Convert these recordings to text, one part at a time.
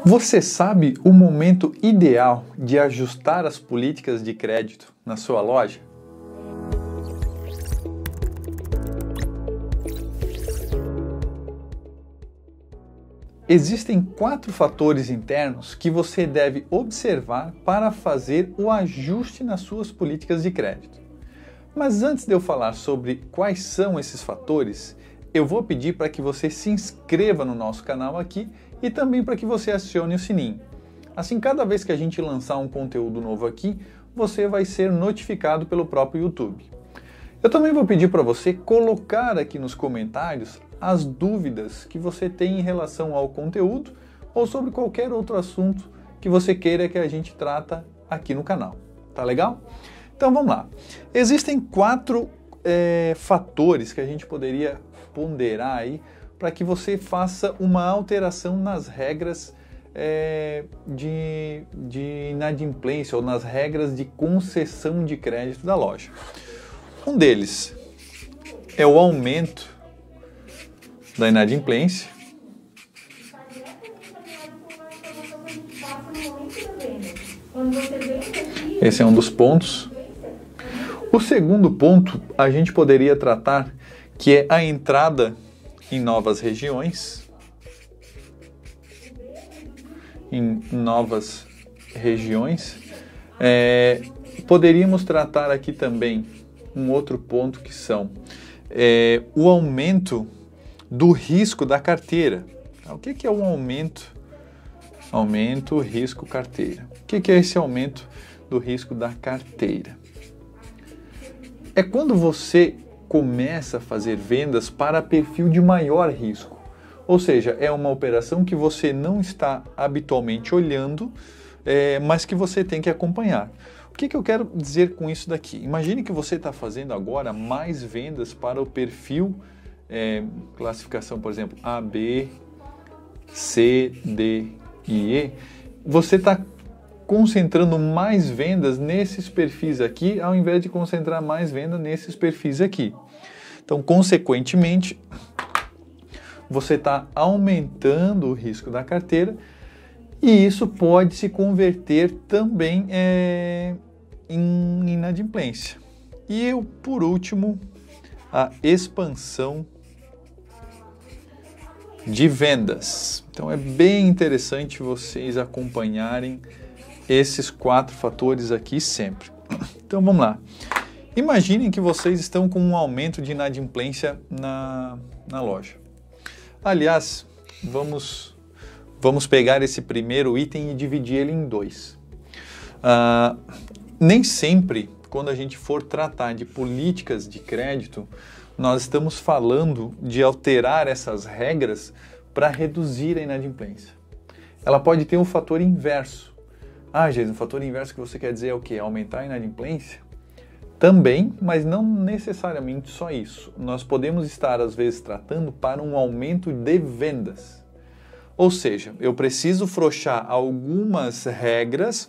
Você sabe o momento ideal de ajustar as políticas de crédito na sua loja? Existem 4 fatores internos que você deve observar para fazer o ajuste nas suas políticas de crédito. Mas antes de eu falar sobre quais são esses fatores, eu vou pedir para que você se inscreva no nosso canal aqui e também para que você acione o sininho. Assim, cada vez que a gente lançar um conteúdo novo aqui, você vai ser notificado pelo próprio YouTube. Eu também vou pedir para você colocar aqui nos comentários as dúvidas que você tem em relação ao conteúdo ou sobre qualquer outro assunto que você queira que a gente trata aqui no canal. Tá legal? Então vamos lá. Existem 4 fatores que a gente poderia ponderar aí para que você faça uma alteração nas regras de inadimplência ou nas regras de concessão de crédito da loja. Um deles é o aumento da inadimplência. Esse é um dos pontos. O segundo ponto a gente poderia tratar, que é a entrada em novas regiões. Poderíamos tratar aqui também um outro ponto que são o aumento do risco da carteira. O que é o aumento? Aumento, risco, carteira. O que é esse aumento do risco da carteira? É quando você começa a fazer vendas para perfil de maior risco. Ou seja, é uma operação que você não está habitualmente olhando, mas que você tem que acompanhar. O que eu quero dizer com isso daqui? Imagine que você está fazendo agora mais vendas para o perfil, classificação, por exemplo, A, B, C, D e E. Você está concentrando mais vendas nesses perfis aqui, ao invés de concentrar mais venda nesses perfis aqui. Então, consequentemente, você está aumentando o risco da carteira e isso pode se converter também em inadimplência. E por último, a expansão de vendas. Então é bem interessante vocês acompanharem esses 4 fatores aqui sempre. Então vamos lá. Imaginem que vocês estão com um aumento de inadimplência na loja. Aliás, vamos pegar esse primeiro item e dividir ele em 2. Nem sempre, quando a gente for tratar de políticas de crédito, nós estamos falando de alterar essas regras para reduzir a inadimplência. Ela pode ter um fator inverso. Jason, o fator inverso que você quer dizer é o quê? Aumentar a inadimplência? Também, mas não necessariamente só isso. Nós podemos estar, às vezes, tratando para um aumento de vendas. Ou seja, eu preciso afrouxar algumas regras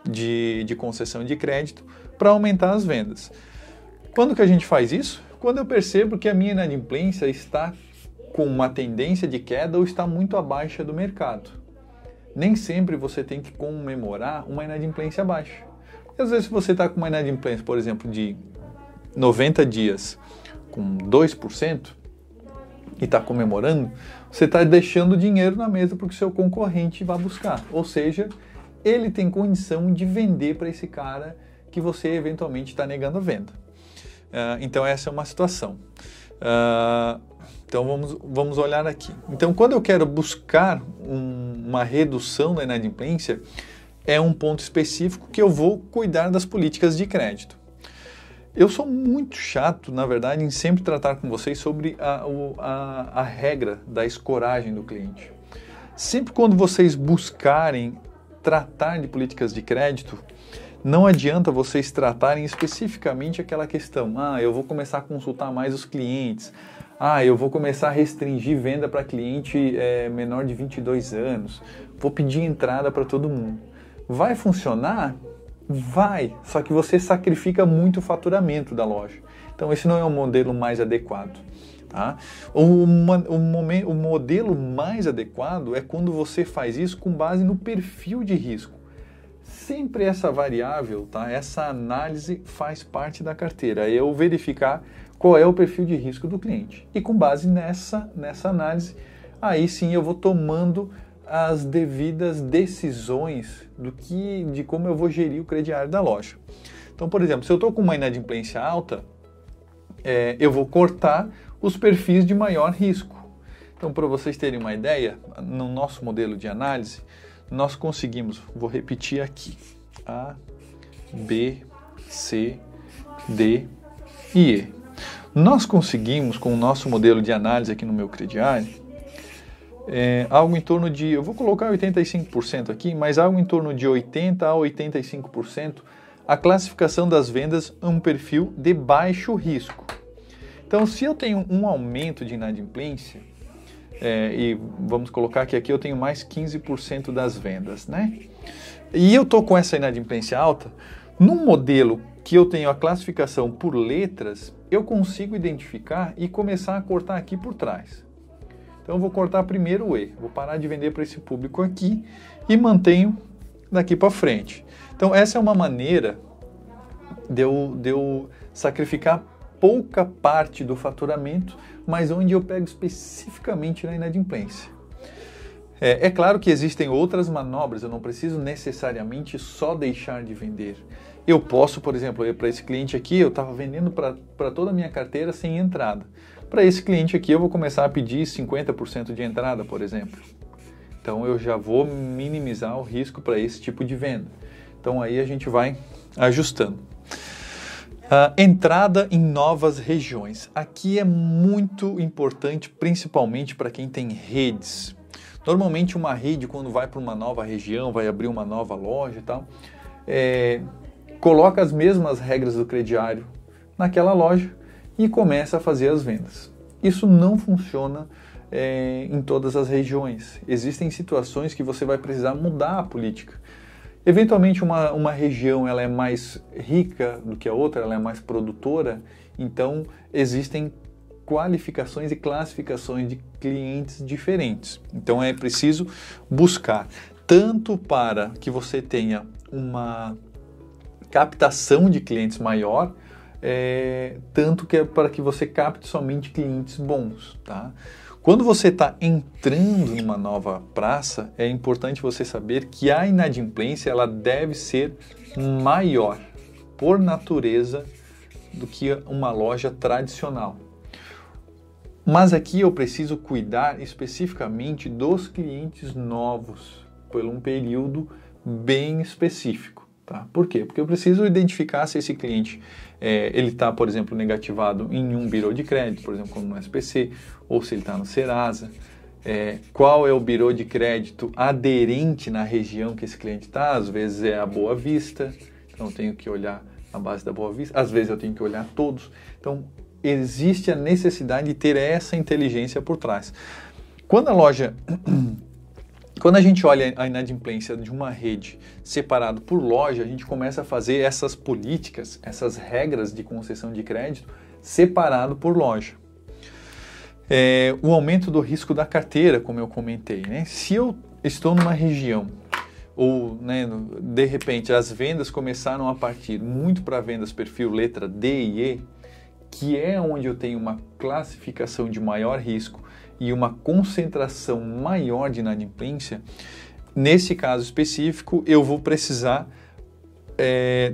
de concessão de crédito para aumentar as vendas. Quando que a gente faz isso? Quando eu percebo que a minha inadimplência está com uma tendência de queda ou está muito abaixo do mercado. Nem sempre você tem que comemorar uma inadimplência baixa. Porque às vezes se você está com uma inadimplência, por exemplo, de 90 dias com 2% e está comemorando, você está deixando dinheiro na mesa para que o seu concorrente vá buscar. Ou seja, ele tem condição de vender para esse cara que você eventualmente está negando a venda. Então essa é uma situação. Então vamos olhar aqui. Então quando eu quero buscar uma redução da inadimplência, é um ponto específico que eu vou cuidar das políticas de crédito. Eu sou muito chato, na verdade, em sempre tratar com vocês sobre a regra da escoragem do cliente. Sempre quando vocês buscarem tratar de políticas de crédito, não adianta vocês tratarem especificamente aquela questão. Eu vou começar a consultar mais os clientes. Eu vou começar a restringir venda para cliente menor de 22 anos. Vou pedir entrada para todo mundo. Vai funcionar? Vai, só que você sacrifica muito o faturamento da loja. Então esse não é o modelo mais adequado. Tá? O modelo mais adequado é quando você faz isso com base no perfil de risco. Sempre essa variável, tá? Essa análise faz parte da carteira. É eu verificar qual é o perfil de risco do cliente. E com base nessa análise, aí sim eu vou tomando as devidas decisões de como eu vou gerir o crediário da loja. Então, por exemplo, se eu estou com uma inadimplência alta, eu vou cortar os perfis de maior risco. Então, para vocês terem uma ideia, no nosso modelo de análise, nós conseguimos, vou repetir aqui, A, B, C, D e E. Nós conseguimos, com o nosso modelo de análise aqui no meu crediário, algo em torno de, eu vou colocar 85% aqui, mas algo em torno de 80% a 85% a classificação das vendas em um perfil de baixo risco. Então, se eu tenho um aumento de inadimplência, e vamos colocar que aqui eu tenho mais 15% das vendas, né? E eu estou com essa inadimplência alta, num modelo que eu tenho a classificação por letras, eu consigo identificar e começar a cortar aqui por trás. Então eu vou cortar primeiro o E, vou parar de vender para esse público aqui e mantenho daqui para frente. Então essa é uma maneira de eu sacrificar pouca parte do faturamento, mas onde eu pego especificamente na inadimplência. É claro que existem outras manobras, eu não preciso necessariamente só deixar de vender. Eu posso, por exemplo, para esse cliente aqui, eu estava vendendo para toda a minha carteira sem entrada. Para esse cliente aqui, eu vou começar a pedir 50% de entrada, por exemplo. Então, eu já vou minimizar o risco para esse tipo de venda. Então, aí a gente vai ajustando. Entrada em novas regiões. Aqui é muito importante, principalmente para quem tem redes. Normalmente uma rede, quando vai para uma nova região, vai abrir uma nova loja e tal, coloca as mesmas regras do crediário naquela loja e começa a fazer as vendas. Isso não funciona em todas as regiões. Existem situações que você vai precisar mudar a política. Eventualmente uma região ela é mais rica do que a outra, ela é mais produtora, então existem qualificações e classificações de clientes diferentes. Então é preciso buscar tanto para que você tenha uma captação de clientes maior, tanto que é para que você capte somente clientes bons, tá? Quando você está entrando numa nova praça, é importante você saber que a inadimplência ela deve ser maior, por natureza, do que uma loja tradicional. Mas aqui eu preciso cuidar especificamente dos clientes novos, por um período bem específico. Tá? Por quê? Porque eu preciso identificar se esse cliente ele está, por exemplo, negativado em um birô de crédito, por exemplo, como no SPC, ou se ele está no Serasa. Qual é o birô de crédito aderente na região que esse cliente está? Às vezes é a Boa Vista, então eu tenho que olhar a base da Boa Vista, às vezes eu tenho que olhar todos. Então, existe a necessidade de ter essa inteligência por trás. Quando a gente olha a inadimplência de uma rede separado por loja, a gente começa a fazer essas políticas, essas regras de concessão de crédito separado por loja. O aumento do risco da carteira, como eu comentei, né? Se eu estou numa região ou, né, de repente as vendas começaram a partir muito para vendas perfil letra D e E, que é onde eu tenho uma classificação de maior risco e uma concentração maior de inadimplência, nesse caso específico eu vou precisar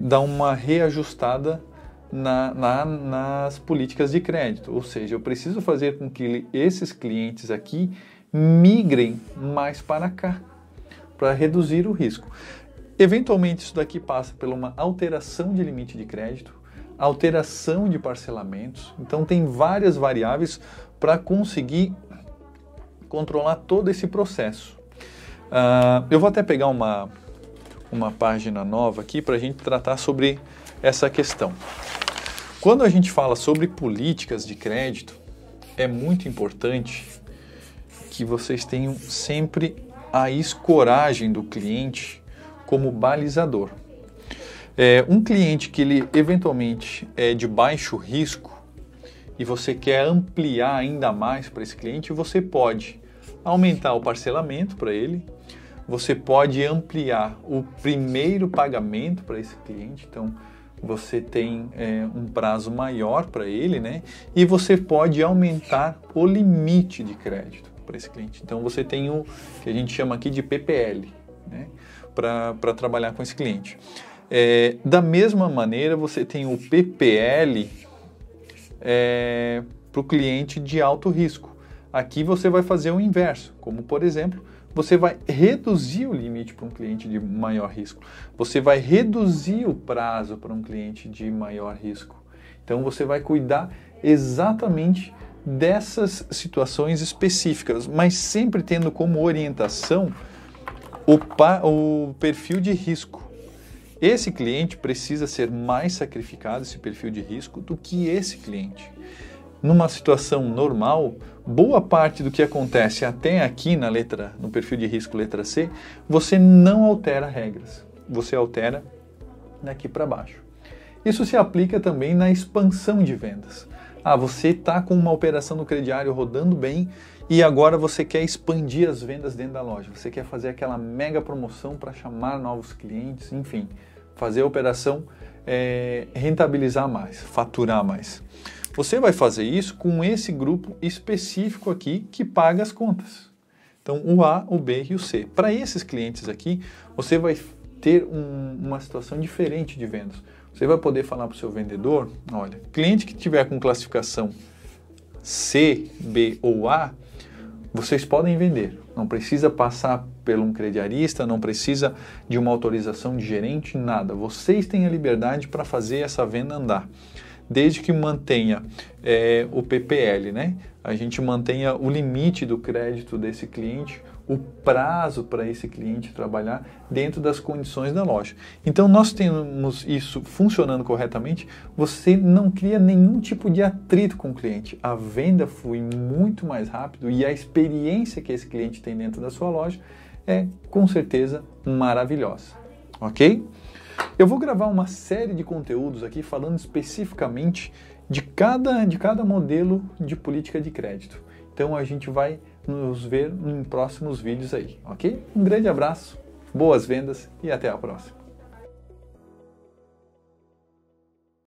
dar uma reajustada nas políticas de crédito, ou seja, eu preciso fazer com que esses clientes aqui migrem mais para cá, para reduzir o risco. Eventualmente isso daqui passa por uma alteração de limite de crédito, alteração de parcelamentos, então tem várias variáveis para conseguir controlar todo esse processo. Eu vou até pegar uma página nova aqui para a gente tratar sobre essa questão. Quando a gente fala sobre políticas de crédito, é muito importante que vocês tenham sempre a escoragem do cliente como balizador. Um cliente que ele eventualmente é de baixo risco, e você quer ampliar ainda mais para esse cliente, você pode aumentar o parcelamento para ele, você pode ampliar o primeiro pagamento para esse cliente, então você tem um prazo maior para ele, né? E você pode aumentar o limite de crédito para esse cliente. Então você tem o que a gente chama aqui de PPL, né? Para trabalhar com esse cliente. Da mesma maneira, você tem o PPL para o cliente de alto risco. Aqui você vai fazer o inverso, como por exemplo, você vai reduzir o limite para um cliente de maior risco. Você vai reduzir o prazo para um cliente de maior risco. Então você vai cuidar exatamente dessas situações específicas, mas sempre tendo como orientação o perfil de risco. Esse cliente precisa ser mais sacrificado, esse perfil de risco, do que esse cliente. Numa situação normal, boa parte do que acontece até aqui no perfil de risco letra C, você não altera regras, você altera daqui para baixo. Isso se aplica também na expansão de vendas. Você está com uma operação no crediário rodando bem e agora você quer expandir as vendas dentro da loja. Você quer fazer aquela mega promoção para chamar novos clientes, enfim, fazer a operação rentabilizar mais, faturar mais. Você vai fazer isso com esse grupo específico aqui que paga as contas. Então, o A, o B e o C. Para esses clientes aqui, você vai ter uma situação diferente de vendas. Você vai poder falar para o seu vendedor, olha, cliente que tiver com classificação C, B ou A, vocês podem vender. Não precisa passar por um crediarista, não precisa de uma autorização de gerente, nada. Vocês têm a liberdade para fazer essa venda andar. Desde que mantenha o PPL, né? A gente mantenha o limite do crédito desse cliente, o prazo para esse cliente trabalhar dentro das condições da loja. Então, nós temos isso funcionando corretamente, você não cria nenhum tipo de atrito com o cliente. A venda flui muito mais rápido e a experiência que esse cliente tem dentro da sua loja é, com certeza, maravilhosa. Ok? Eu vou gravar uma série de conteúdos aqui falando especificamente de cada modelo de política de crédito. Então a gente vai nos ver em próximos vídeos aí, ok? Um grande abraço, boas vendas e até a próxima.